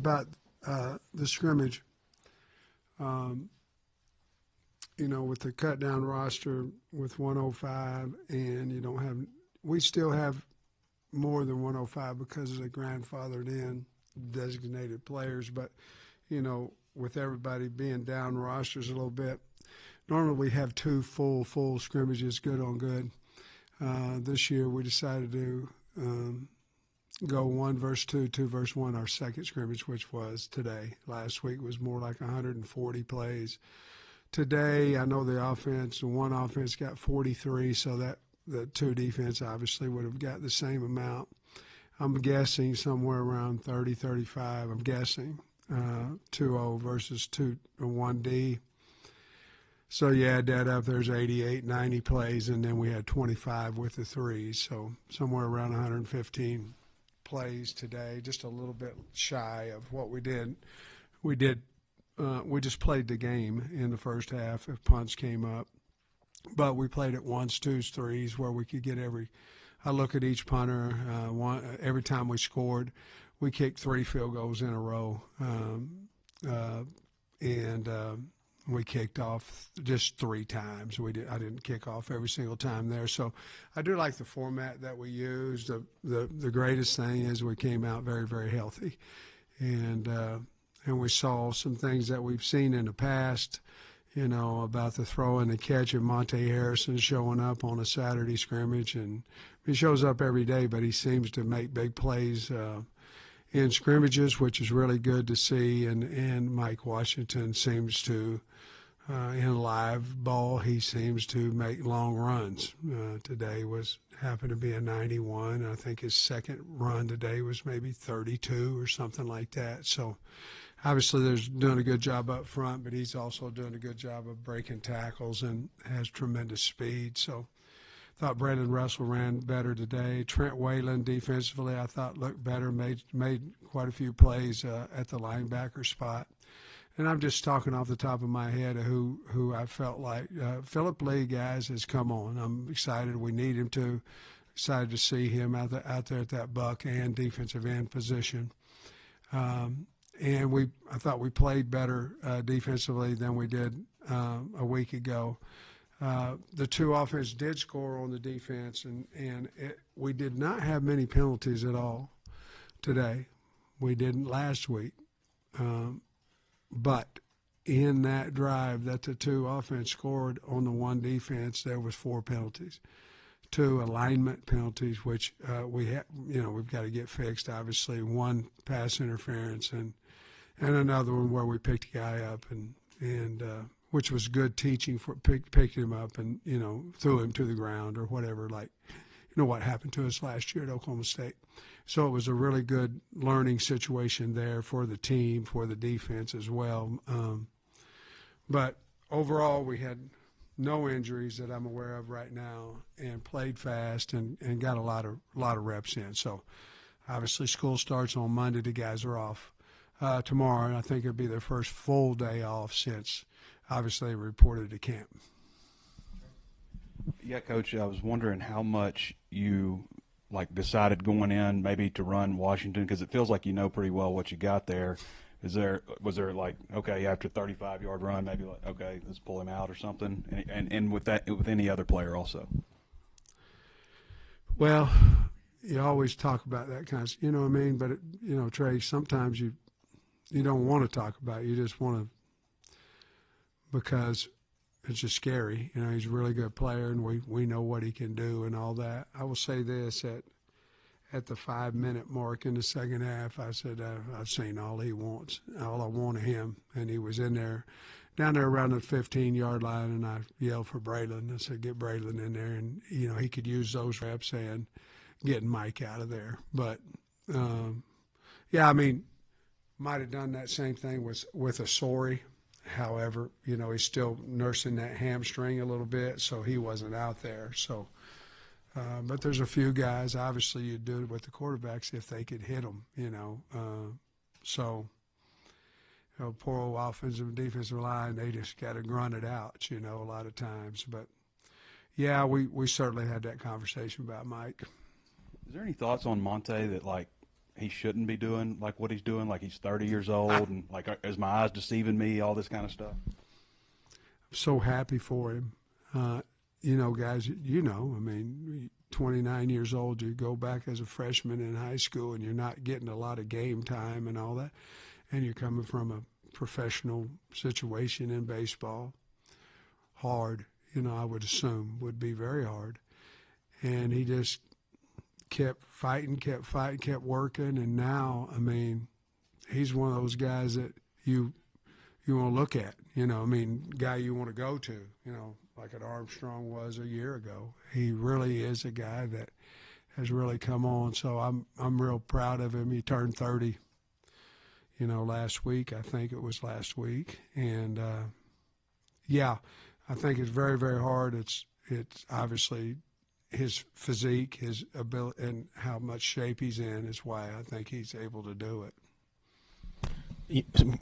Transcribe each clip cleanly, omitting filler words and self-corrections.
about the scrimmage. With the cut down roster with 105, and we still have more than 105 because of the grandfathered in designated players. But, with everybody being down rosters a little bit, normally we have two full scrimmages, good on good. This year we decided to go 1 versus 2, 2 versus 1, our second scrimmage, which was today. Last week was more like 140 plays. Today, I know the one offense got 43, so that the two defense obviously would have got the same amount. I'm guessing somewhere around 30, 35. I'm guessing 2-0 versus 1D. So you add that up, there's 88, 90 plays, and then we had 25 with the threes. So somewhere around 115 plays today, just a little bit shy of what we did. We just played the game in the first half if punts came up. But we played it 1s, 2s, 3s where we could get I look at each punter. Every time we scored, we kicked 3 field goals in a row. We kicked off just 3 times. I didn't kick off every single time there. So I do like the format that we used. The greatest thing is we came out very, very healthy. And we saw some things that we've seen in the past, about the throw and the catch of Monte Harrison showing up on a Saturday scrimmage. And he shows up every day, but he seems to make big plays in scrimmages, which is really good to see. And Mike Washington seems to, in live ball, he seems to make long runs. Today happened to be a 91. I think his second run today was maybe 32 or something like that. So obviously there's doing a good job up front, but he's also doing a good job of breaking tackles and has tremendous speed. So I thought Brandon Russell ran better today. Trent Whalen defensively I thought looked better, made quite a few plays at the linebacker spot. And I'm just talking off the top of my head of who I felt like. Phillip Lee, guys, has come on. I'm excited. We need him to. Excited to see him out there at that buck and defensive end position. And I thought we played better defensively than we did a week ago. The two offense did score on the defense, and we did not have many penalties at all today. We didn't last week. But in that drive that the two offense scored on the one defense, there was 4 penalties. 2 alignment penalties, which we've got to get fixed, obviously. 1 pass interference and another one where we picked a guy up and which was good teaching picked him up and threw him to the ground or whatever, like what happened to us last year at Oklahoma State. So it was a really good learning situation there for the team, for the defense as well. But overall, we had no injuries that I'm aware of right now, and played fast and got a lot of reps in. So obviously school starts on Monday. The guys are off tomorrow, and I think it'll be their first full day off since obviously they reported to camp. Yeah, Coach, I was wondering how much you decided going in maybe to run Washington, because it feels like pretty well what you got there. Was there okay, after 35-yard run, maybe okay, let's pull him out or something, and with any other player also? Well, you always talk about that kind of, you know what I mean? But Trey, sometimes you don't want to talk about it. You just want to, because it's just scary. He's a really good player, and we know what he can do and all that. I will say this, at the 5-minute mark in the second half, I said, I've seen all he wants, all I want of him. And he was down there around the 15-yard line, and I yelled for Braylon. I said, get Braylon in there. And, he could use those reps and getting Mike out of there. But, might have done that same thing with Asori. However, he's still nursing that hamstring a little bit, so he wasn't out there. So, but there's a few guys, obviously you'd do it with the quarterbacks if they could hit them, poor old offensive and defensive line, they just got to grunt it out, a lot of times. But, yeah, we certainly had that conversation about Mike. Is there any thoughts on Monte that, he shouldn't be doing like what he's doing, like he's 30 years old, and like, is my eyes deceiving me, all this kind of stuff? I'm so happy for him. You know, guys, you know, I mean, 29 years old, you go back as a freshman in high school and you're not getting a lot of game time and all that, and you're coming from a professional situation in baseball. Hard, you know, I would assume would be very hard. And he just kept fighting, kept working, and now, I mean, he's one of those guys that you want to look at, you know, I mean, guy you want to go to, you know, like an Armstrong was a year ago. He really is a guy that has really come on, so I'm real proud of him. He turned 30, you know, last week. I think it was last week. And, yeah, I think it's very, very hard. It's obviously his physique, his ability, and how much shape he's in is why I think he's able to do it.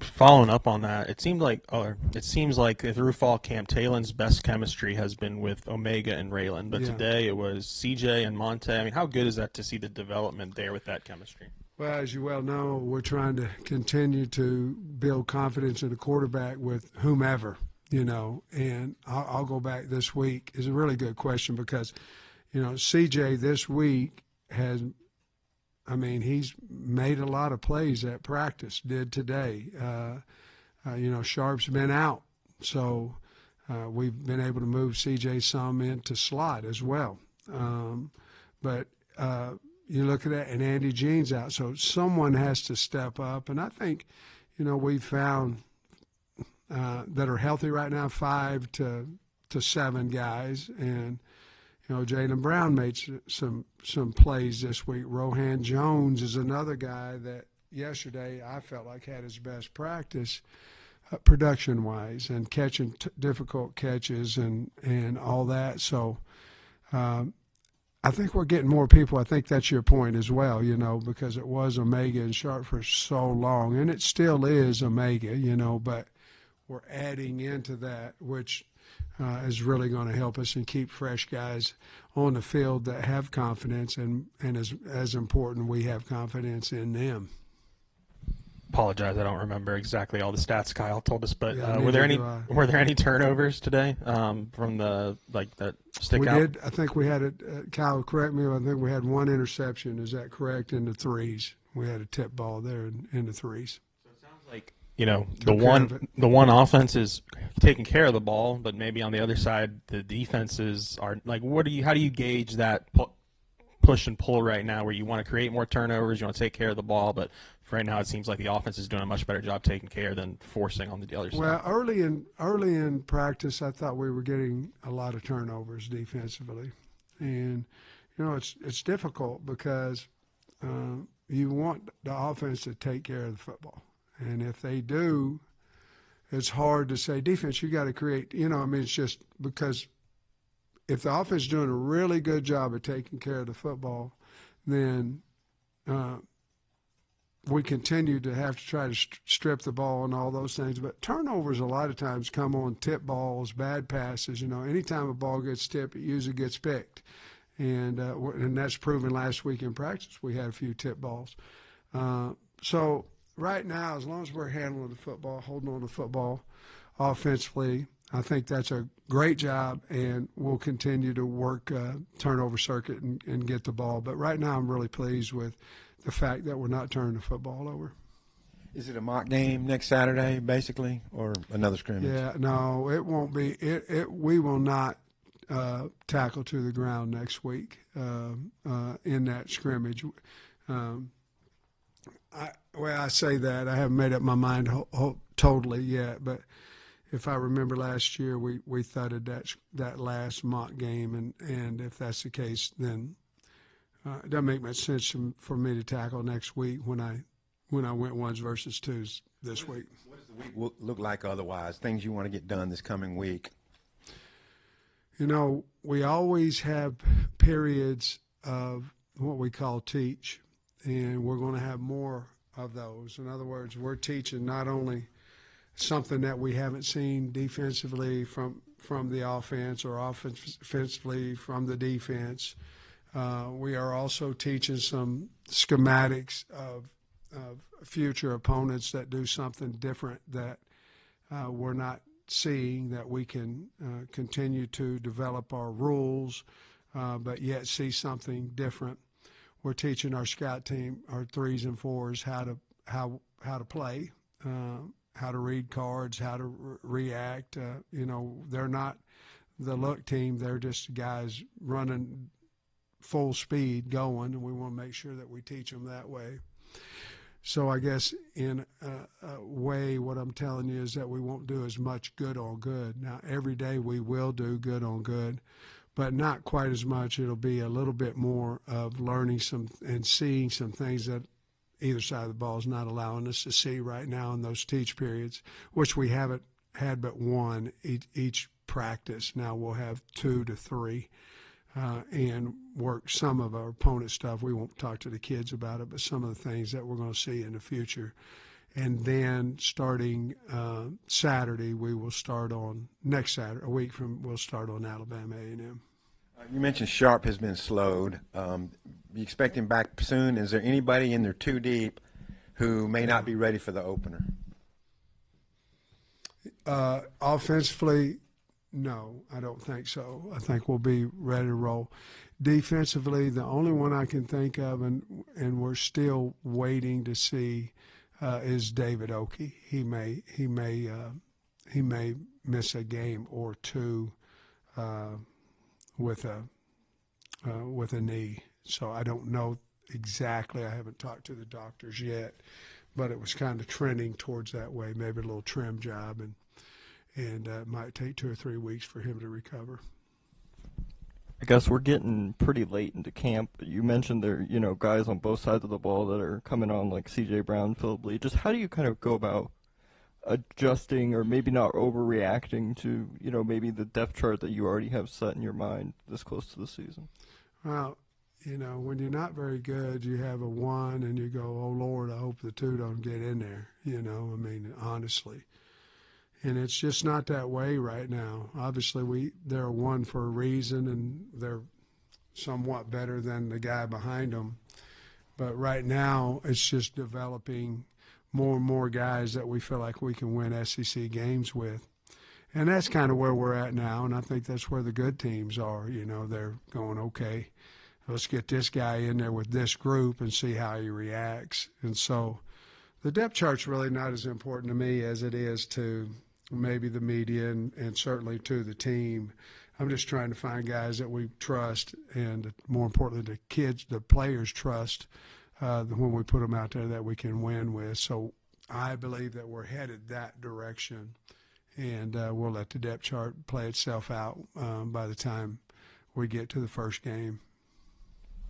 Following up on that, it seems like through fall camp, Taylon's best chemistry has been with Omega and Raylan, but today it was CJ and Monte. I mean, how good is that to see the development there with that chemistry? Well, as you well know, we're trying to continue to build confidence in the quarterback with whomever, you know, and I'll go back this week. It's a really good question because, you know, CJ this week has – I mean, he's made a lot of plays at practice, did today. You know, Sharp's been out, so we've been able to move CJ some into slot as well. But you look at that, and Andy Jean's out, so someone has to step up. And I think, you know, we've found that are healthy right now 5 to 7 guys, and you know, Jaylen Brown made some plays this week. Rohan Jones is another guy that yesterday I felt like had his best practice production-wise and catching difficult catches and all that. So I think we're getting more people. I think that's your point as well, you know, because it was Omega and Sharp for so long, and it still is Omega, you know, but we're adding into that, which is really going to help us and keep fresh guys on the field that have confidence, and as important, we have confidence in them. Apologize, I don't remember exactly all the stats Kyle told us, but were there any turnovers today from that stick out? We did. I think we had it. Kyle, correct me. I think we had one interception. Is that correct? In the threes, we had a tip ball there in the threes. So it sounds like, you know, the one offense is taking care of the ball, but maybe on the other side, the defenses are like, how do you gauge that push and pull right now, where you want to create more turnovers, you want to take care of the ball, but for right now it seems like the offense is doing a much better job taking care than forcing on the other side. Well, early in practice, I thought we were getting a lot of turnovers defensively, and you know, it's difficult because you want the offense to take care of the football. And if they do, it's hard to say, defense, you got to create, you know, I mean, it's just because if the offense is doing a really good job of taking care of the football, then we continue to have to try to strip the ball and all those things. But turnovers a lot of times come on tip balls, bad passes. You know, anytime a ball gets tipped, it usually gets picked. And that's proven last week in practice. We had a few tip balls. So right now, as long as we're handling the football, holding on to the football offensively, I think that's a great job, and we'll continue to work turnover circuit and get the ball. But right now I'm really pleased with the fact that we're not turning the football over. Is it a mock game next Saturday, basically, or another scrimmage? Yeah, no, it won't be. We will not tackle to the ground next week in that scrimmage. I say that. I haven't made up my mind totally yet, but if I remember last year, we thudded that last mock game, and if that's the case, then it doesn't make much sense for me to tackle next week when I went ones versus twos this week. What does the week look like otherwise? Things you want to get done this coming week? You know, we always have periods of what we call teach, and we're going to have more of those. In other words, we're teaching not only something that we haven't seen defensively from the offense or offensively from the defense. We are also teaching some schematics of future opponents that do something different that we're not seeing, that we can continue to develop our rules, but yet see something different. We're teaching our scout team, our 3s and 4s, how to play, how to read cards, how to react. They're not the look team; they're just guys running full speed going, and we want to make sure that we teach them that way. So I guess in a way, what I'm telling you is that we won't do as much good on good. Now, every day we will do good on good, but not quite as much. It'll be a little bit more of learning some and seeing some things that either side of the ball is not allowing us to see right now in those teach periods, which we haven't had but one each practice. Now we'll have 2 to 3 and work some of our opponent stuff. We won't talk to the kids about it, but some of the things that we're going to see in the future. And then starting Saturday, we will start on next Saturday, a week from, we'll start on Alabama A&M. You mentioned Sharp has been slowed. You expect him back soon? Is there anybody in there too deep who may not be ready for the opener? Offensively, no, I don't think so. I think we'll be ready to roll. Defensively, the only one I can think of, and we're still waiting to see, is David Oakey. He may miss a game or two with a knee. So I don't know exactly. I haven't talked to the doctors yet, but it was kind of trending towards that way. Maybe a little trim job, and it might take 2 or 3 weeks for him to recover. I guess we're getting pretty late into camp. You mentioned there, guys on both sides of the ball that are coming on, like C.J. Brown, Philip Lee. Just how do you kind of go about adjusting, or maybe not overreacting to, maybe the depth chart that you already have set in your mind this close to the season? Well, when you're not very good, you have a 1 and you go, oh, Lord, I hope the 2 don't get in there, honestly. And it's just not that way right now. Obviously, they're a 1 for a reason, and they're somewhat better than the guy behind them. But right now, it's just developing more and more guys that we feel like we can win SEC games with. And that's kind of where we're at now, and I think that's where the good teams are. They're going, okay, let's get this guy in there with this group and see how he reacts. And so the depth chart's really not as important to me as it is to maybe the media and certainly to the team. I'm just trying to find guys that we trust, and more importantly, the players trust when we put them out there that we can win with. So I believe that we're headed that direction, and we'll let the depth chart play itself out by the time we get to the first game.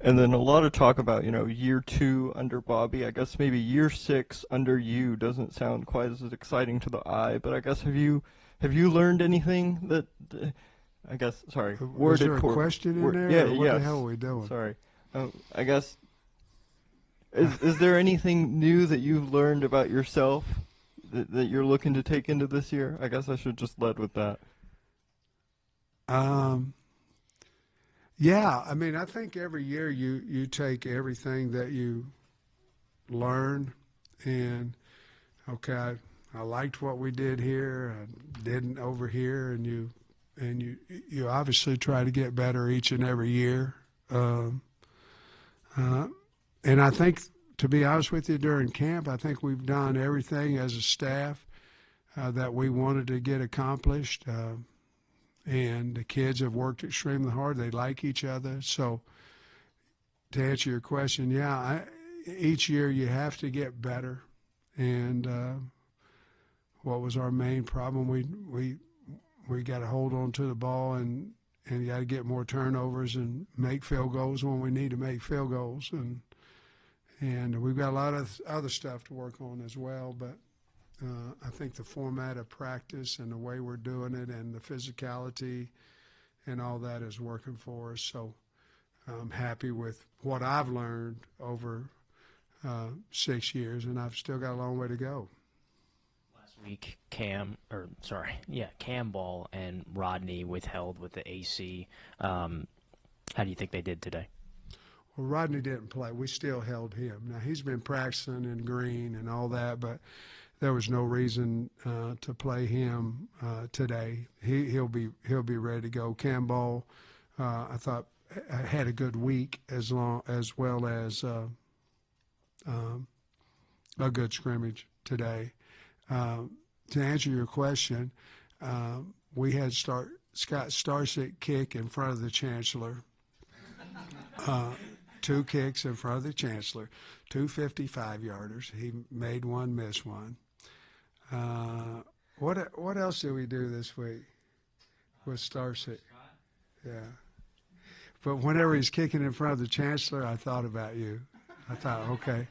And then a lot of talk about, year 2 under Bobby. I guess maybe year 6 under you doesn't sound quite as exciting to the eye, but I guess have you learned anything that I guess, sorry. Was there a question in there? Yeah, what the hell are we doing? Sorry. I guess, is there anything new that you've learned about yourself that you're looking to take into this year? I guess I should just lead with that. Yeah, I think every year you take everything that you learn, and okay, I liked what we did here, I didn't over here, and you obviously try to get better each and every year. And I think, to be honest with you, during camp, I think we've done everything as a staff that we wanted to get accomplished. And the kids have worked extremely hard. They like each other. So to answer your question, each year you have to get better. And what was our main problem? We got to hold on to the ball, and you got to get more turnovers and make field goals when we need to make field goals. And we've got a lot of other stuff to work on as well, but I think the format of practice and the way we're doing it and the physicality and all that is working for us. So I'm happy with what I've learned over 6 years, and I've still got a long way to go. Last week, Cam Ball and Rodney withheld with the AC. How do you think they did today? Well, Rodney didn't play. We still held him. Now, he's been practicing in green and all that, but there was no reason to play him today. He'll be ready to go. Campbell, I thought, had a good week as well as a good scrimmage today. To answer your question, we had Scott Starsick kick in front of the Chancellor. 2 kicks in front of the Chancellor, 2 55-yarders. He made one, missed one. What else did we do this week with Starsick? Yeah. But whenever he's kicking in front of the Chancellor, I thought about you. I thought, okay,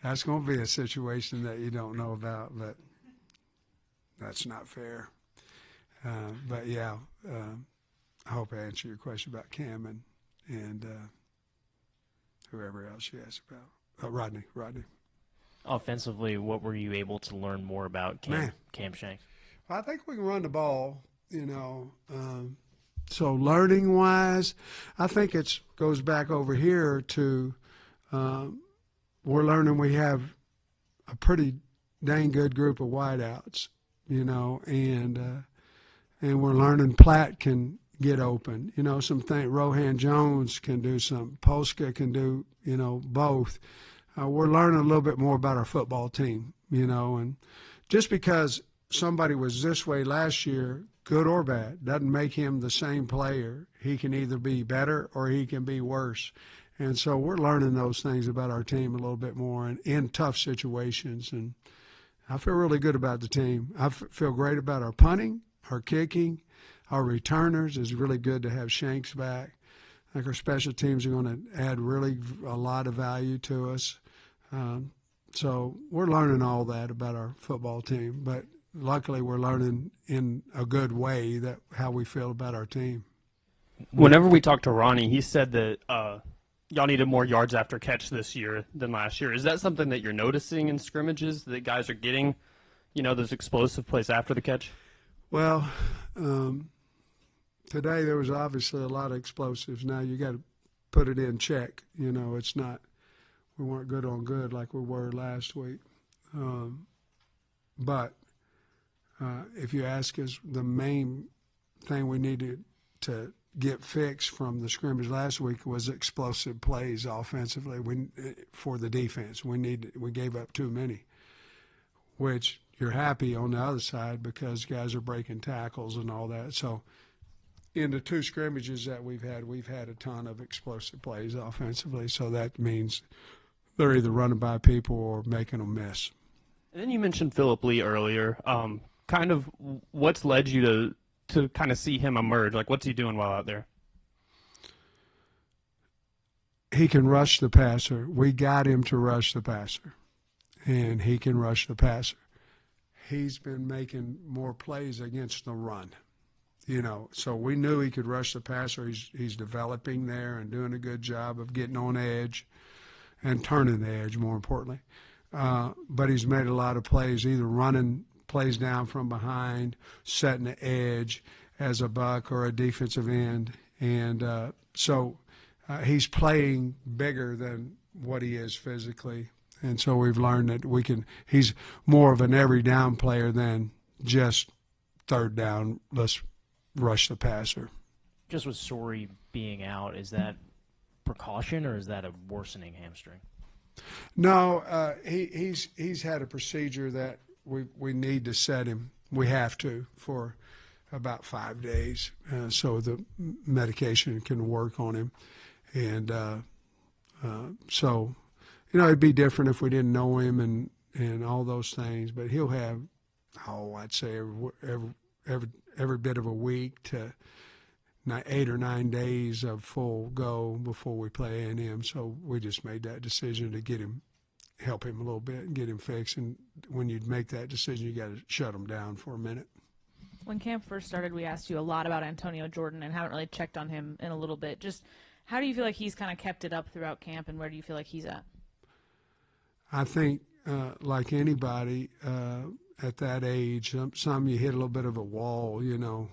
that's going to be a situation that you don't know about, but that's not fair. But, yeah, I hope I answered your question about Cam and whoever else you asked about. Rodney. Offensively, what were you able to learn more about Cam Shanks? I think we can run the ball, so learning-wise, I think it goes back over here to we're learning we have a pretty dang good group of wideouts, and we're learning Platt can get open. Some things Rohan Jones can do some. Polska can do, both. We're learning a little bit more about our football team, and just because somebody was this way last year, good or bad, doesn't make him the same player. He can either be better or he can be worse. And so we're learning those things about our team a little bit more and in tough situations. And I feel really good about the team. I feel great about our punting, our kicking, our returners. It's really good to have Shanks back. I think our special teams are going to add really a lot of value to us. So we're learning all that about our football team. But luckily we're learning in a good way that how we feel about our team. Whenever we talked to Ronnie, he said that y'all needed more yards after catch this year than last year. Is that something that you're noticing in scrimmages, that guys are getting, those explosive plays after the catch? Well, today there was obviously a lot of explosives. Now you got to put it in check. It's not, we weren't good on good like we were last week. But if you ask us, the main thing we needed to get fixed from the scrimmage last week was explosive plays offensively. For the defense, we gave up too many, which you're happy on the other side because guys are breaking tackles and all that. So in the 2 scrimmages that we've had a ton of explosive plays offensively. So that means they're either running by people or making them miss. And then you mentioned Phillip Lee earlier. Kind of what's led you to kind of see him emerge? Like, what's he doing while out there? He can rush the passer. We got him to rush the passer, and he can rush the passer. He's been making more plays against the run, so we knew he could rush the passer. He's developing there and doing a good job of getting on edge and turning the edge, more importantly. But he's made a lot of plays, either running plays down from behind, setting the edge as a buck or a defensive end. And so he's playing bigger than what he is physically. And so we've learned that he's more of an every down player than just third down, let's rush the passer. Just with Sorey being out, is that precaution or is that a worsening hamstring? No, he's had a procedure that we need to set him. We have to for about 5 days, so the medication can work on him. And so, it'd be different if we didn't know him and all those things. But he'll have, I'd say every bit of a week to 8 or 9 days of full go before we play A&M. So we just made that decision to help him a little bit and get him fixed. And when you make that decision, you got to shut him down for a minute. When camp first started, we asked you a lot about Antonio Jordan and haven't really checked on him in a little bit. Just how do you feel like he's kind of kept it up throughout camp, and where do you feel like he's at? I think, like anybody at that age, some you hit a little bit of a wall, either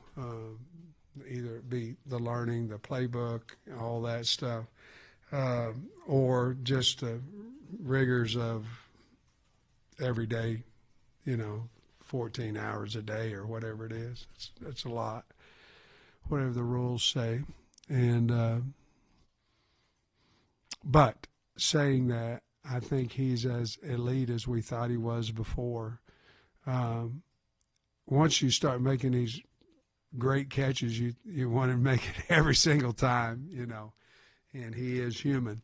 it be the learning, the playbook, all that stuff. or just the rigors of every day, 14 hours a day or whatever it is. It's a lot, whatever the rules say. And but saying that, I think he's as elite as we thought he was before. Once you start making these great catches, you want to make it every single time, and he is human.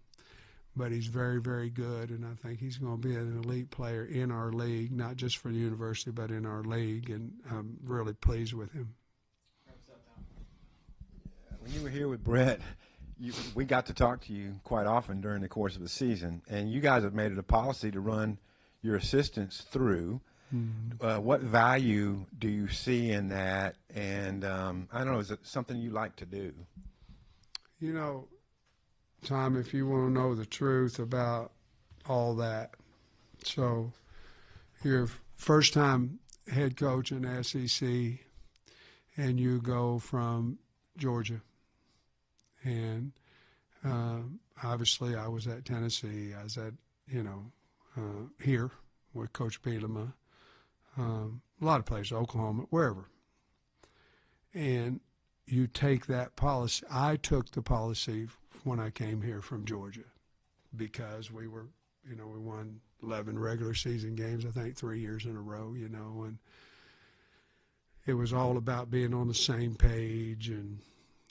But he's very, very good, and I think he's going to be an elite player in our league, not just for the university, but in our league, and I'm really pleased with him. When you were here with Brett, we got to talk to you quite often during the course of the season, and you guys have made it a policy to run your assistants through. Mm-hmm. What value do you see in that? And I don't know, is it something you like to do? Tom, if you want to know the truth about all that, so your first time head coach in the SEC, and you go from Georgia, and obviously I was at Tennessee, I was at here with Coach Bielema, a lot of places, Oklahoma, wherever, and you take that policy. I took the policy when I came here from Georgia, because we were, we won 11 regular season games, I think 3 years in a row, and it was all about being on the same page. And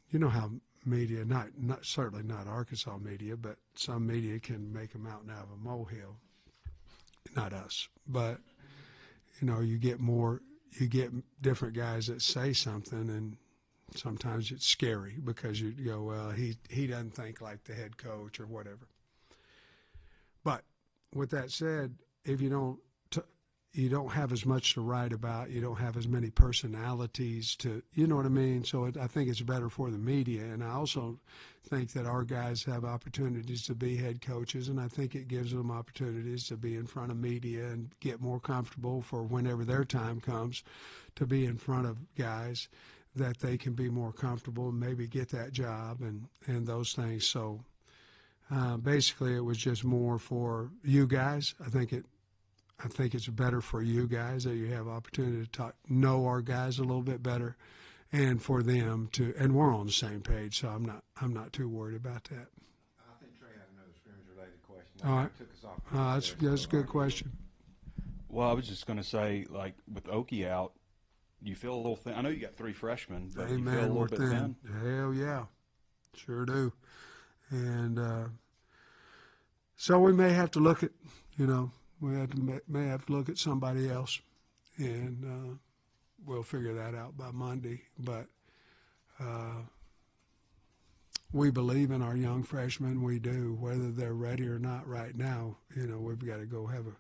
you know how media, not certainly not Arkansas media, but some media can make a mountain out of a molehill. Not us, but you get different guys that say something, and sometimes it's scary because you go, well, he doesn't think like the head coach or whatever. But with that said, if you don't have as much to write about, you don't have as many personalities to, you know what I mean? So I think it's better for the media. And I also think that our guys have opportunities to be head coaches, and I think it gives them opportunities to be in front of media and get more comfortable for whenever their time comes to be in front of guys, that they can be more comfortable and maybe get that job and those things. So basically it was just more for you guys. I think it's better for you guys that you have opportunity to know our guys a little bit better, and for them to, and we're on the same page, so I'm not too worried about that. I think Trey had another scrimmage-related question. All right. Took us off That's a good question. Well, I was just going to say, like, with Okie out, you feel a little thin. I know you got 3 freshmen, but you feel a little bit thin. Hell yeah, sure do. And so we may have to look at, may have to look at somebody else, and we'll figure that out by Monday. But we believe in our young freshmen. We do, whether they're ready or not right now. We've got to go have a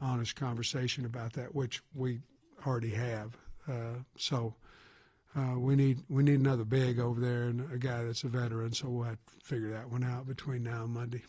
honest conversation about that, which we already have. So we need another big over there, and a guy that's a veteran. So we'll have to figure that one out between now and Monday.